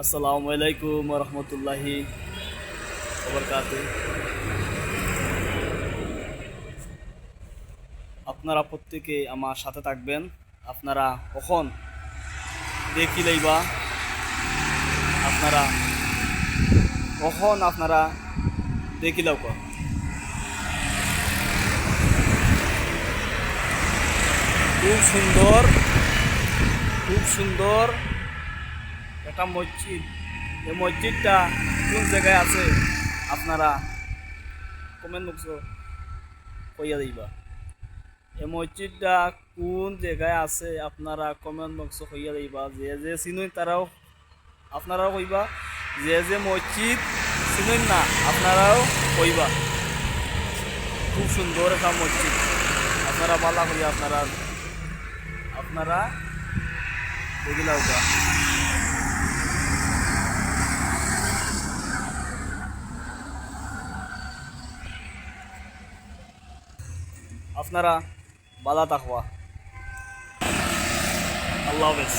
আসসালামু আলাইকুম রহমতুল্লাহি ওবরকাতু। আপনারা প্রত্যেকে আমার সাথে থাকবেন। আপনারা কখন দেখি লইবা, আপনারা আপনারা দেখি লাও। খুব সুন্দর, খুব সুন্দর একটা মসজিদ। এই মসজিদটা কোন জায়গায় আছে আপনারা কমেন্ট বক্স কইয়া দিবা। এই মসজিদটা কোন জায়গায় আছে আপনারা কমেন্ট বক্স কইয়া দিবা। যে যে চিনুন তারাও আপনারাও কইবা, যে যে মসজিদ চিনুন না আপনারাও কইবা। খুব সুন্দর একটা মসজিদ, আপনারা পালা করিয়া আপনারা আপনারা এগুলা আপনারা বালা থাকবা। আল্লাহ হাফেজ।